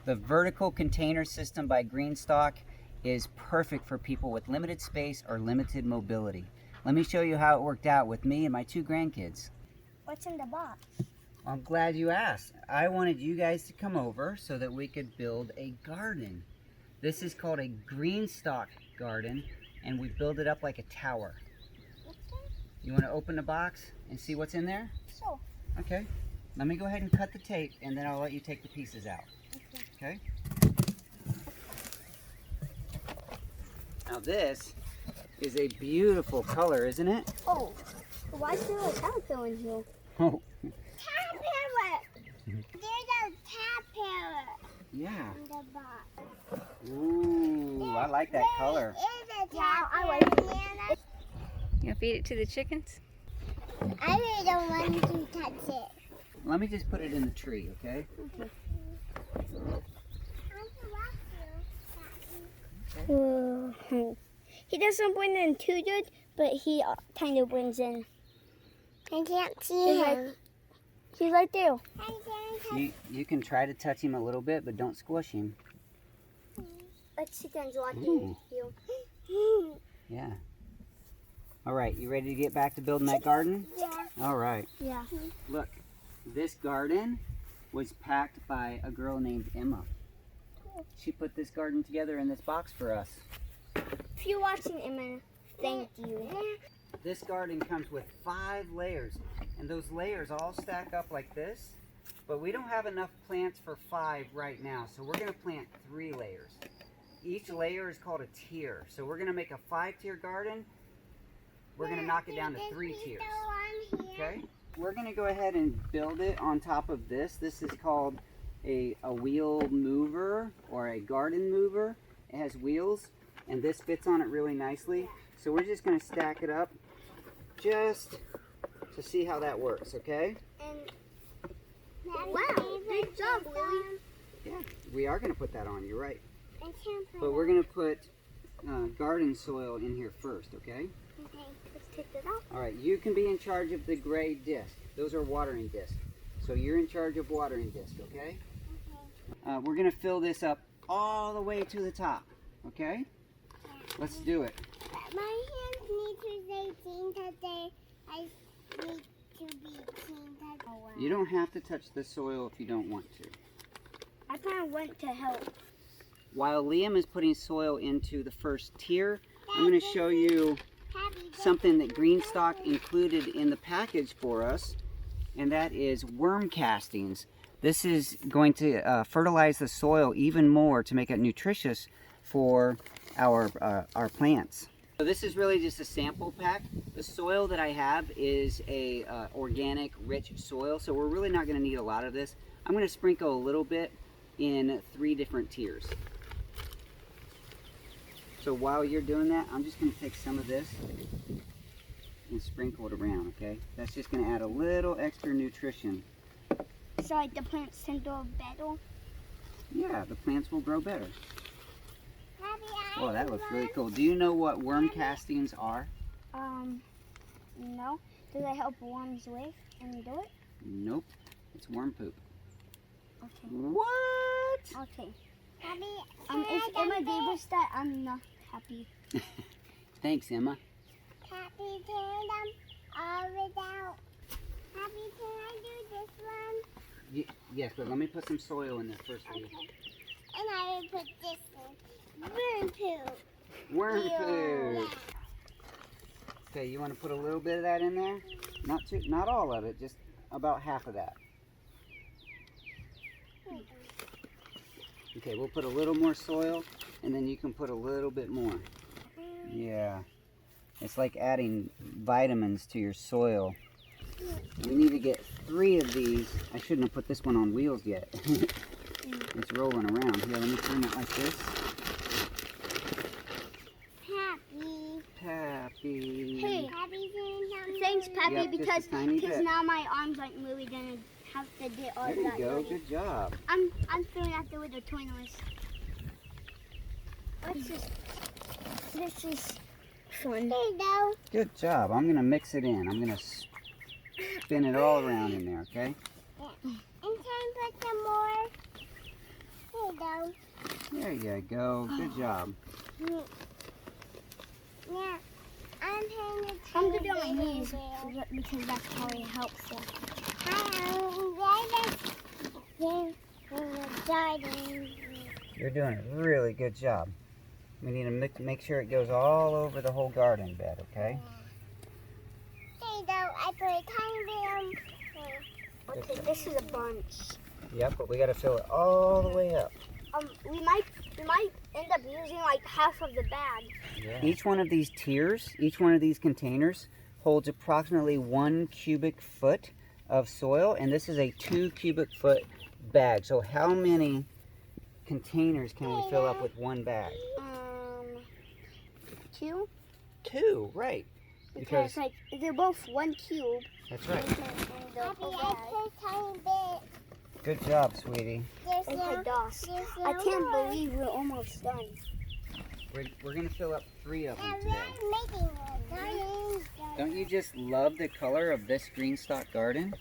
The vertical container system by GreenStalk is perfect for people with limited space or limited mobility. Let me show you how it worked out with me and my 2 grandkids. What's in the box? I'm glad you asked. I wanted you guys to come over so that we could build a garden. This is called a GreenStalk Garden, and we build it up like a tower. You want to open the box and see what's in there? Sure. Okay. Let me go ahead and cut the tape, and then I'll let you take the pieces out. Okay? Now this is a beautiful color, isn't it? Oh, why is there a caterpillar in here? Oh. Caterpillar! There's a caterpillar Yeah. in the box. Ooh, I like that color. Yeah, I like it. You gonna feed it to the chickens? I really don't want to touch it. Let me just put it in the tree, okay? He doesn't blend in too good, but he kind of blends in. I can't see him. He's right there. You can try to touch him a little bit, but don't squish him. Let's chickens watching you. Yeah. All right, you ready to get back to building that garden? Yeah. All right. Yeah. Look, this garden was packed by a girl named Emma. She put this garden together in this box for us. If you're watching, Emma, thank you. This garden comes with 5 layers, and those layers all stack up like this, but we don't have enough plants for 5 right now, so we're going to plant 3 layers. Each layer is called a tier, so we're going to make a 5-tier garden. We're going to knock it down to 3 tiers. Okay? We're going to go ahead and build it on top of this. This is called a wheel mover or a garden mover. It has wheels, and this fits on it really nicely. So we're just going to stack it up just to see how that works, okay? Wow, good job, Lily. Yeah, we are going to put that on, you're right. But we're going to put garden soil in here first, okay? Okay, let's take it out. All right, you can be in charge of the gray disc. Those are watering discs. So you're in charge of watering disc, okay? We're going to fill this up all the way to the top, okay? Let's do it. My hands need to stay clean today. I need to be clean today. You don't have to touch the soil if you don't want to. I kind of want to help. While Liam is putting soil into the first tier, I'm going to show you something that GreenStalk included in the package for us, and that is worm castings. This is going to fertilize the soil even more to make it nutritious for our plants. So this is really just a sample pack. The soil that I have is a organic, rich soil, so we're really not going to need a lot of this. I'm going to sprinkle a little bit in 3 different tiers. So while you're doing that, I'm just going to take some of this and sprinkle it around, okay? That's just going to add a little extra nutrition. So like the plants tend to grow better? Yeah, the plants will grow better. Oh, that looks really cool. Do you know what worm castings are? No. Do they help worms live when you do it? Nope. It's worm poop. Okay. What? Okay. If Emma gave us that, I'm not happy. Thanks, Emma. Happy, turn them all without. Happy, can I do this one? Yes, but let me put some soil in there first. Okay. And I will put this one. Worm poop. Worm Yeah. poop. Okay, you want to put a little bit of that in there? Not all of it, just about half of that. Okay, we'll put a little more soil, and then you can put a little bit more. Yeah. It's like adding vitamins to your soil. We need to get 3 of these. I shouldn't have put this one on wheels yet. It's rolling around. Here, let me turn it like this. Pappy. Hey, thanks, Pappy, Yep, because bit. now my arms aren't really gonna have to do all There you that. go. Good job. I'm filling out the little toy noise. This is fun. There you go. Good job. I'm gonna mix it in. I'm gonna spin it all around in there. Okay. And can I put some more? There you There you go. Good job. Yeah, I'm gonna do it on my knees because that's probably helpful. You're doing a really good job. We need to make sure it goes all over the whole garden bed, okay? I put a tiny bit. Okay, this is a bunch. Yep, but we got to fill it all the way up. We might end up using like half of the bag. Yeah. Each one of these tiers, each one of these containers holds approximately 1 cubic foot of soil, and this is a 2 cubic foot bag. So how many containers can we fill up with one bag? 2. 2, right. Because like they're both 1 cube. That's right. Tiny bit. Good job, sweetie. Oh my gosh. I can't believe we're almost done. We're going to fill up 3 of them today. Don't you just love the color of this GreenStalk garden?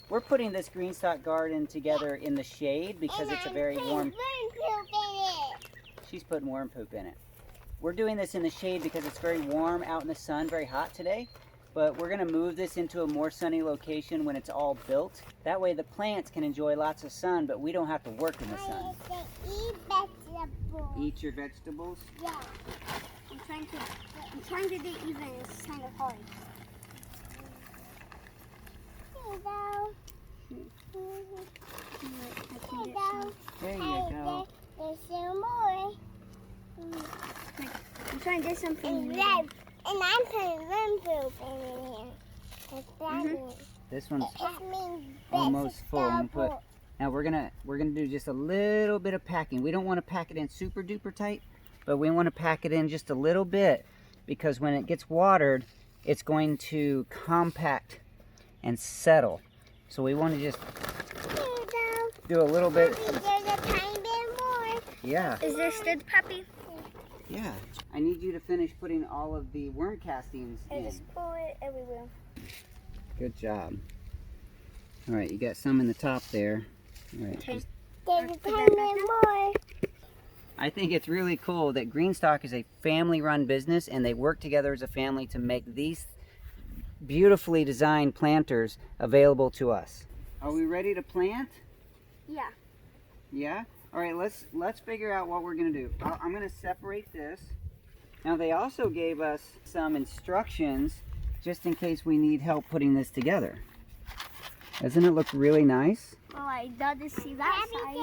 We're putting this GreenStalk garden together in the shade because it's a very warm... She's putting worm poop in it. We're doing this in the shade because it's very warm out in the sun, very hot today. But we're going to move this into a more sunny location when it's all built. That way the plants can enjoy lots of sun, but we don't have to work in the sun. Eat vegetables. Eat your vegetables? Yeah. I'm trying to do even. It's kind of hard. There you go. There's some more. I'm trying to do something. And I'm putting worm poop in here. This one's almost full. Now we're gonna do just a little bit of packing. We don't want to pack it in super duper tight, but we want to pack it in just a little bit because when it gets watered, it's going to compact and settle. So we want to just do a little bit. There's a tiny bit more. Yeah. Is this good, puppy? Yeah. I need you to finish putting all of the worm castings in. Just pull it everywhere. Good job. All right, you got some in the top there. All right. Okay. There's a tiny bit more. I think it's really cool that GreenStalk is a family-run business and they work together as a family to make these beautifully designed planters available to us. Are we ready to plant? Yeah. Yeah? All right, let's figure out what we're going to do. I'm going to separate this. Now they also gave us some instructions just in case we need help putting this together. Doesn't it look really nice? Oh, I love to see that side.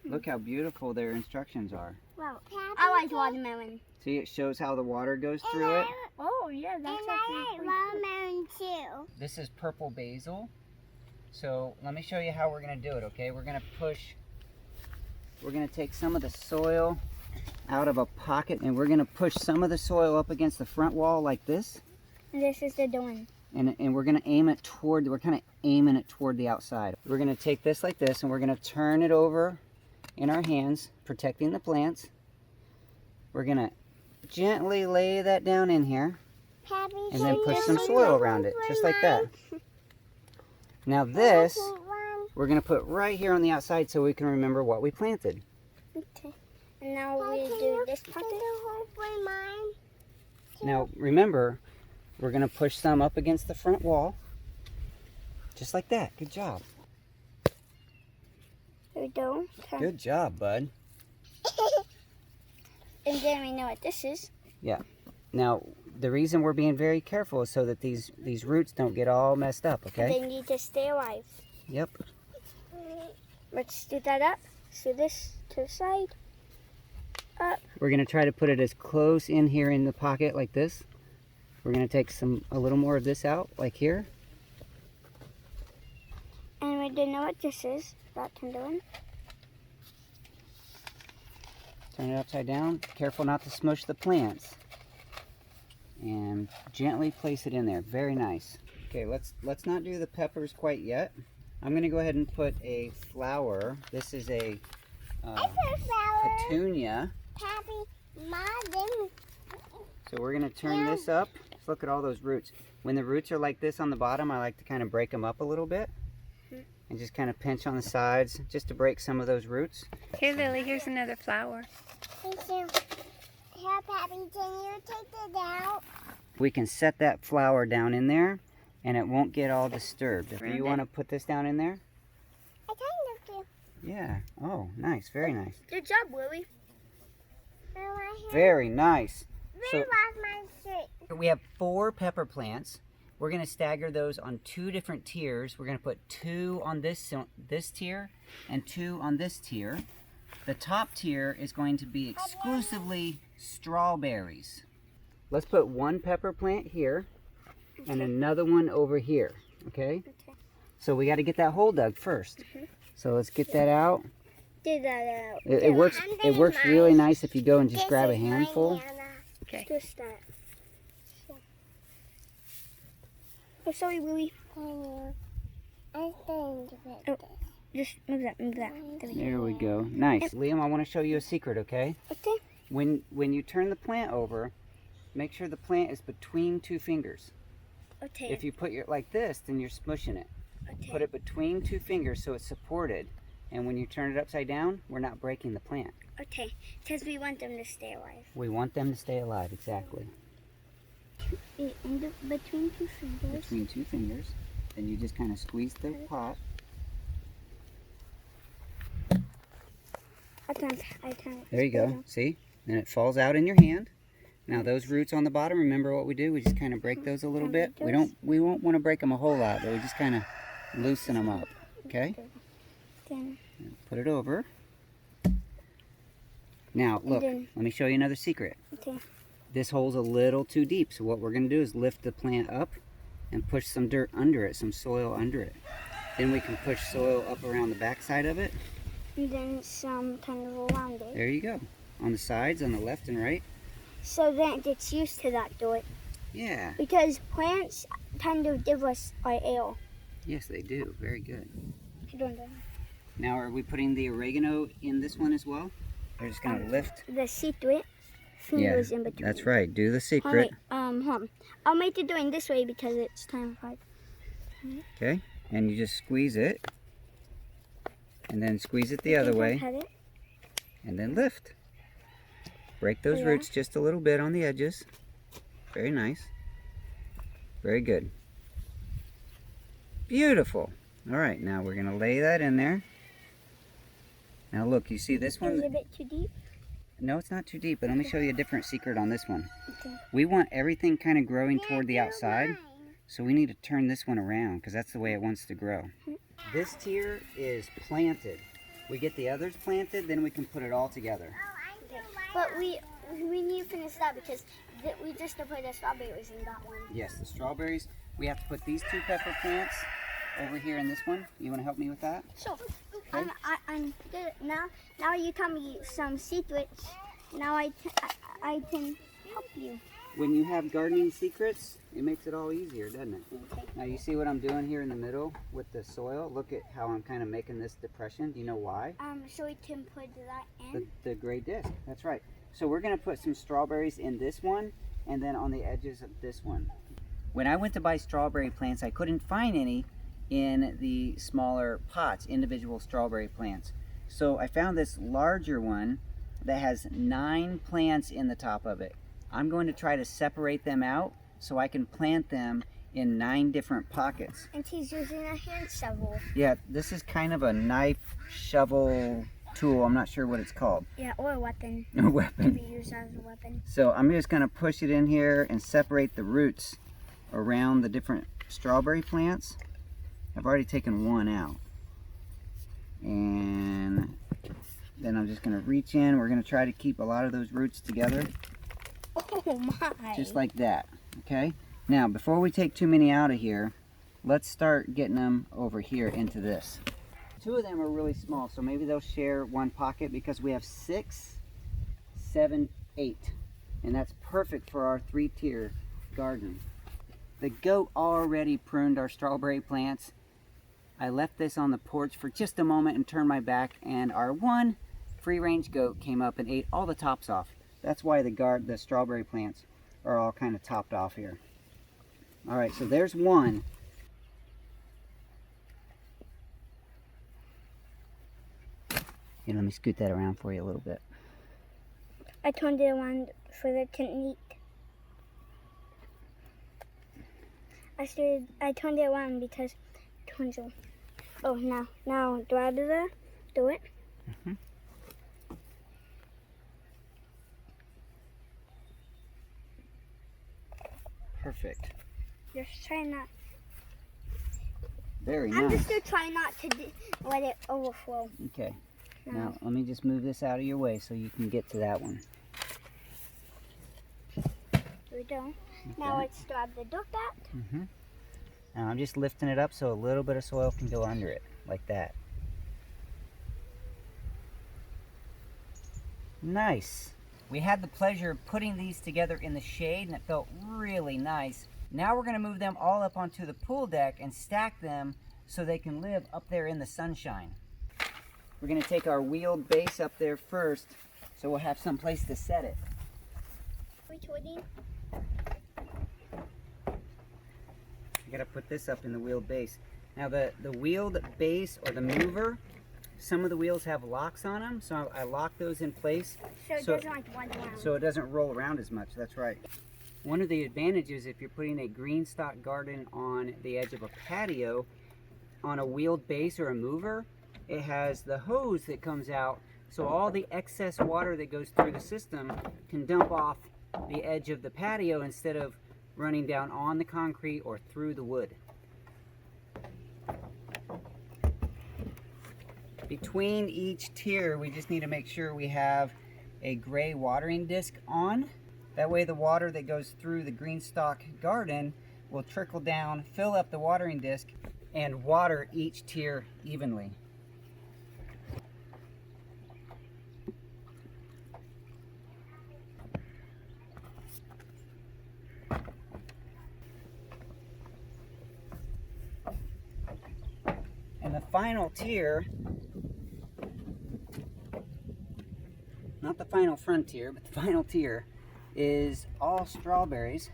Look how beautiful their instructions are. Wow. I like watermelon. See, it shows how the water goes through it. Oh, yeah, that's actually watermelon too. This is purple basil. So let me show you how we're going to do it, okay? We're going to take some of the soil out of a pocket and we're going to push some of the soil up against the front wall like this. This is the one. And we're going to aim it toward, we're kind of aiming it toward the outside. We're going to take this like this and we're going to turn it over in our hands, protecting the plants. We're going to gently lay that down in here and then push some soil around it, just like that. Now this, we're going to put right here on the outside so we can remember what we planted. Okay. And now we do this pocket. Now remember, we're going to push some up against the front wall. Just like that. Good job. There we go. Okay. Good job, bud. And then we know what this is. Yeah. Now, the reason we're being very careful is so that these roots don't get all messed up, okay? They need to stay alive. Yep. Let's do that up. So this to the side. Up. We're going to try to put it as close in here in the pocket like this. We're going to take a little more of this out, like here. And we don't know what this is. That can do it. Turn it upside down. Careful not to smush the plants. And gently place it in there. Very nice. Okay, let's not do the peppers quite yet. I'm going to go ahead and put a flower. This is a petunia. So we're going to turn this up. Let's look at all those roots. When the roots are like this on the bottom, I like to kind of break them up a little bit. and just kind of pinch on the sides just to break some of those roots. Here, Lily, here's another flower. Thank you. Here, Pappy, can you take it out? We can set that flower down in there and it won't get all disturbed. Do you want to put this down in there? I kind of do. Yeah. Oh, nice. Very nice. Good job, Willie. Very nice. So lost my shirt. we have 4 pepper plants. We're going to stagger those on 2 different tiers. We're going to put 2 on this tier and 2 on this tier. The top tier is going to be exclusively strawberries. Let's put 1 pepper plant here and another one over here, okay? So we got to get that hole dug first. So let's get that out. Dig that out. It works really nice if you go and just grab a handful. Okay. Just that. Oh, sorry, Willie. Just move that, move that. There we go. Nice. Liam, I want to show you a secret, okay? Okay. When you turn the plant over, make sure the plant is between 2 fingers. Okay. If you put it like this, then you're smushing it. Okay. Put it between 2 fingers so it's supported. And when you turn it upside down, we're not breaking the plant. Okay, because we want them to stay alive. We want them to stay alive, exactly. Between 2 fingers. Between 2 fingers. Then you just kind of squeeze the pot. I turn it. There you go. See? Then it falls out in your hand. Now those roots on the bottom, remember what we do? We just kind of break those a little bit. We won't want to break them a whole lot, but we just kind of loosen them up. Okay? Then Put it over. Now, look, let me show you another secret. okay. This hole's a little too deep, so what we're going to do is lift the plant up and push some dirt under it, some soil under it. Then we can push soil up around the back side of it. And then some kind of around it. There you go. On the sides, on the left and right. So then it gets used to that dirt. Yeah. Because plants kind of give us our air. Yes, they do. Very good. I don't know. Now, are we putting the oregano in this one as well? We're just going to lift. The secret fingers in between. That's right. Do the Oh, secret. wait, I'll make it doing this way because it's time for it. Okay. And you just squeeze it. And then squeeze it the other way. Pet it. And then lift. Break those roots just a little bit on the edges. Very nice. Very good. Beautiful. All right, now we're going to lay that in there. Now look, you see this one? Is it a bit too deep? No, it's not too deep, but let me show you a different secret on this one. Okay. We want everything kind of growing toward the outside, so we need to turn this one around because that's the way it wants to grow. This tier is planted. We get the others planted, then we can put it all together. Okay. But we need to finish that because we just put the strawberries in that one. Yes, the strawberries. We have to put these 2 pepper plants over here in this one. You want to help me with that? Sure. I'm good. Now you tell me some secrets. Now I can help you. When you have gardening secrets, it makes it all easier, doesn't it? Okay. Now you see what I'm doing here in the middle with the soil? Look at how I'm kind of making this depression. Do you know why? So we can put that in. The gray disc. That's right. So we're going to put some strawberries in this one and then on the edges of this one. When I went to buy strawberry plants, I couldn't find any in the smaller pots, individual strawberry plants. So I found this larger one that has 9 plants in the top of it. I'm going to try to separate them out so I can plant them in 9 different pockets. And he's using a hand shovel. Yeah, this is kind of a knife shovel tool. I'm not sure what it's called. Yeah, or a weapon. A weapon. To be used as a weapon. So I'm just going to push it in here and separate the roots around the different strawberry plants. I've already taken one out. And then I'm just going to reach in. We're going to try to keep a lot of those roots together. Oh my. Just like that. Okay? Now, before we take too many out of here, let's start getting them over here into this. 2 of them are really small, so maybe they'll share one pocket because we have 6, 7, 8. And that's perfect for our 3-tier garden. The goat already pruned our strawberry plants. I left this on the porch for just a moment and turned my back, and our one free-range goat came up and ate all the tops off. That's why the strawberry plants are all kind of topped off here. All right, so there's one. Here, let me scoot that around for you a little bit. I turned it around for the technique. I turned it around because it turns on. Oh, now do I do it? Mm-hmm. Perfect. Just try not. Very nice. I'm just gonna try not to let it overflow. Okay. Now let me just move this out of your way so you can get to that one. Here we go. Okay. Now let's grab the dirt back. Mm-hmm. Now I'm just lifting it up so a little bit of soil can go under it, like that. Nice. We had the pleasure of putting these together in the shade and it felt really nice. Now we're going to move them all up onto the pool deck and stack them so they can live up there in the sunshine. We're going to take our wheeled base up there first so we'll have some place to set it. Retweeting. I got to put this up in the wheeled base. Now the wheeled base or the mover, some of the wheels have locks on them, so I lock those in place So it doesn't like run around. so it doesn't roll around as much. That's right. One of the advantages if you're putting a GreenStalk garden on the edge of a patio on a wheeled base or a mover, it has the hose that comes out, so all the excess water that goes through the system can dump off the edge of the patio instead of running down on the concrete or through the wood. Between each tier, we just need to make sure we have a gray watering disc on. That way the water that goes through the GreenStalk garden will trickle down, fill up the watering disc, and water each tier evenly. And the final tier, not the final frontier, but the final tier is all strawberries.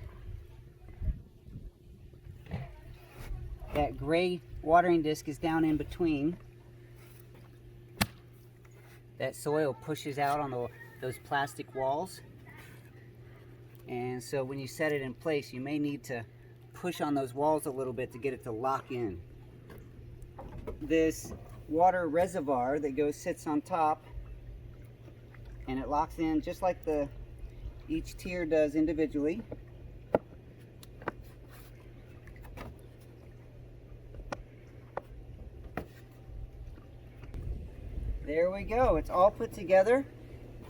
That gray watering disc is down in between. That soil pushes out on those plastic walls. And so when you set it in place, you may need to push on those walls a little bit to get it to lock in. This water reservoir that sits on top, and it locks in just like each tier does individually. There we go. It's all put together.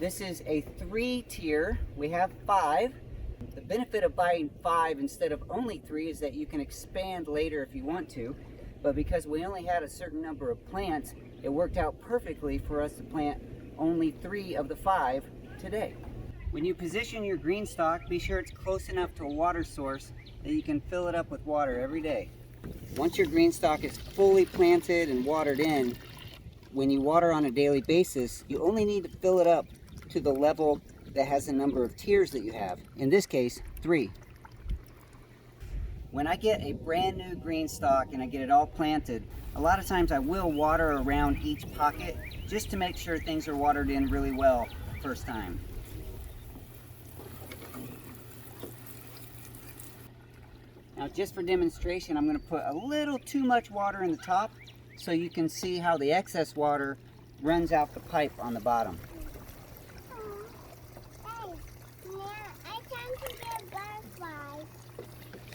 This is a 3-tier. We have 5. The benefit of buying 5 instead of only 3 is that you can expand later if you want to. But because we only had a certain number of plants, it worked out perfectly for us to plant only 3 of the 5 today. When you position your GreenStalk, be sure it's close enough to a water source that you can fill it up with water every day. Once your GreenStalk is fully planted and watered in, when you water on a daily basis, you only need to fill it up to the level that has the number of tiers that you have. In this case, 3. When I get a brand new GreenStalk and I get it all planted, a lot of times I will water around each pocket just to make sure things are watered in really well the first time. Now just for demonstration, I'm going to put a little too much water in the top so you can see how the excess water runs out the pipe on the bottom.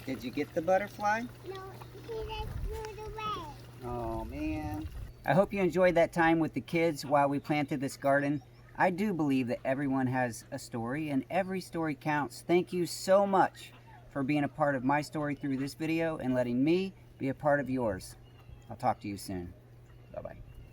Did you get the butterfly? No, he just flew away. Oh man. I hope you enjoyed that time with the kids while we planted this garden. I do believe that everyone has a story and every story counts. Thank you so much for being a part of my story through this video and letting me be a part of yours. I'll talk to you soon. Bye-bye.